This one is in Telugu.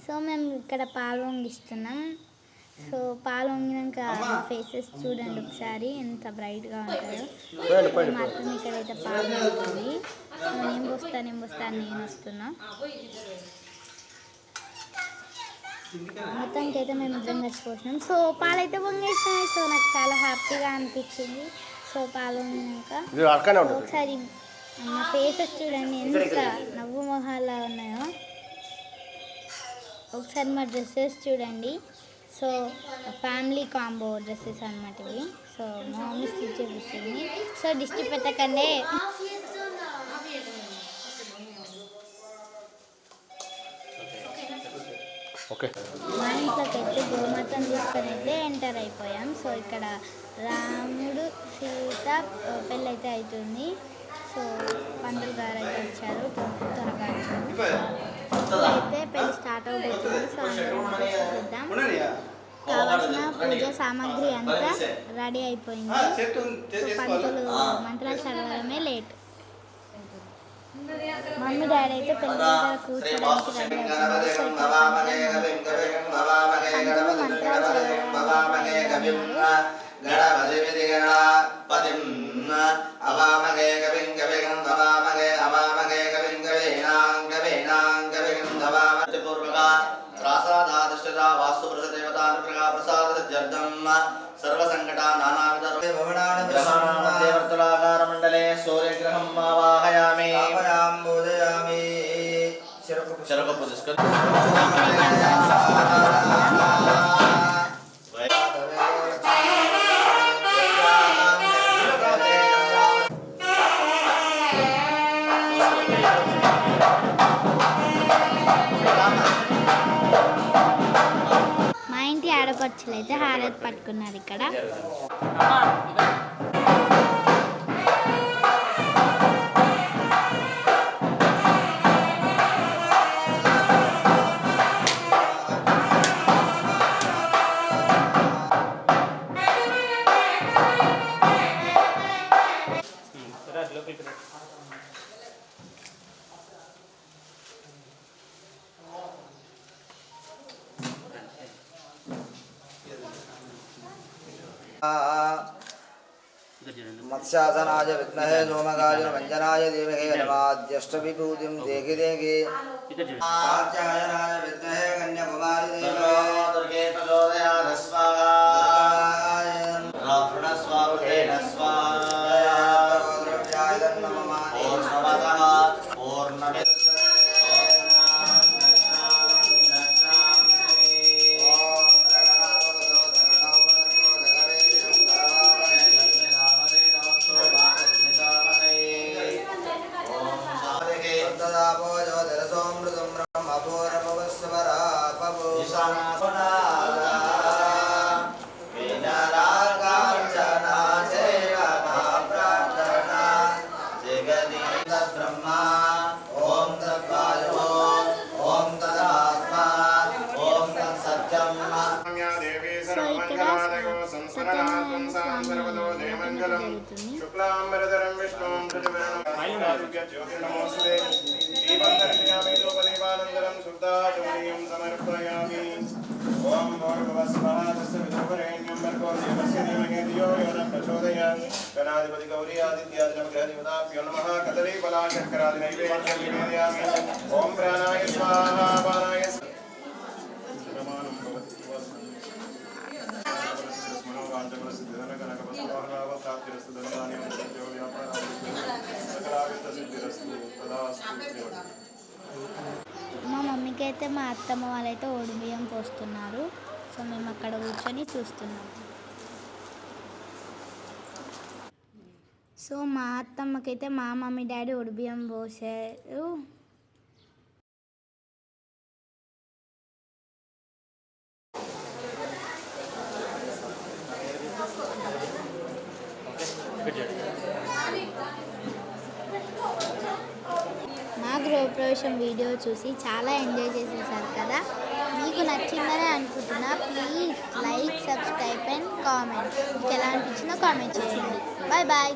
సో మేము ఇక్కడ పాలు వంగిస్తున్నాం. సో పాలు వంగినాక ఫేసెస్ చూడండి ఒకసారి ఎంత బ్రైట్గా ఉంటాయో. మాత్రం ఇక్కడైతే పాలు వంగుతుంది. నేను పోస్తాను నేను వస్తున్నా. మొత్తానికి అయితే మేము ఇద్దరం కలిసిపోతున్నాం. సో పాలు అయితే వంగేసినాయి. సో నాకు చాలా హ్యాపీగా అనిపించింది. సో పాలు వంగినాక ఒకసారి మా ఫేసెస్ చూడండి ఎంత నవ్వు మొహాల్లో ఉన్నాయో. ఒకసారి మా డ్రెస్సెస్ చూడండి. సో ఫ్యామిలీ కాంబో డ్రెస్సెస్ అన్నమాట ఇవి. సో మా మమ్మీ స్టిచ్ చేపిస్తుంది. సో దిష్టి పెట్టకండి. మా ఇంట్లోకి అయితే గోమాతను తీసుకొని అయితే ఎంటర్ అయిపోయాం. సో ఇక్కడ రాముడు సీత పెళ్ళి అయితే అవుతుంది. సో పంతులు గారు అయితే వచ్చారు. త్వరగా అయితే పెళ్ళి స్టార్ట్ అవుతుంది. సో చూద్దాం. కావాల్సిన పూజ సామాగ్రి అంతా రెడీ అయిపోయింది. సో పంతులు మంత్రాలు చదవడమే లేట్. మమ్మీ డాడీ అయితే పెళ్ళి దగ్గర కూర్చోడానికి రెడీ అవుతుంది. సో మంత్రాలు మండలే సూర్యగ్రహం ఆవాహయామి చెరకప్పు తీసుకొని ఆడపడుచులు అయితే హారతి పట్టుకున్నారు ఇక్కడ. मत्स्यासनाय विद्महे सोमगाय मंजनाय धीमहि नमाद्यष्टविभूतिं देहि देहि कात्यायनाय विद्महे कन्याकुमारी धीमहि दुर्गे प्रचोदयात् स्वाहा रावणस्वारुहेण स्वाहा द्रव्याय नमः ओर्णवतः ओर्णवे शुक्लांबरधरं विष्णुं ज्योतिर्नमोस्तुते दीपं दर्शयामि धूपदीपानन्तरं शुद्धाचमनीयं समर्पयामि ओम भूर्भुवस्वः तस्य विदुर्वरेण्यं भर्गो देवस्य धीमहि धियो यो न प्रचोदयात् गणाधिपति गौरी आदित्यादिनवग्रहदेवताभ्यो नमः कदलीफलाशर्करादिनैवेद्यं निवेदयामि ओम प्राणाय स्वाहा अपानाय మా మమ్మీకి అయితే మా అత్తమ్మ వాళ్ళైతే ఓడి బియ్యం పోస్తున్నారు. సో మేము అక్కడ కూర్చొని చూస్తున్నాం. సో మా అత్తమ్మకైతే మా మమ్మీ డాడీ ఉడిబియ్యం పోసారు. మా గృహప్రవేశం వీడియో చూసి చాలా ఎంజాయ్ చేసేసారు కదా. మీకు నచ్చిందని అనుకుంటున్నా. Please like, subscribe and comment. మీకు ఎలా అనిపించిందో కామెంట్ చేయండి. Bye bye.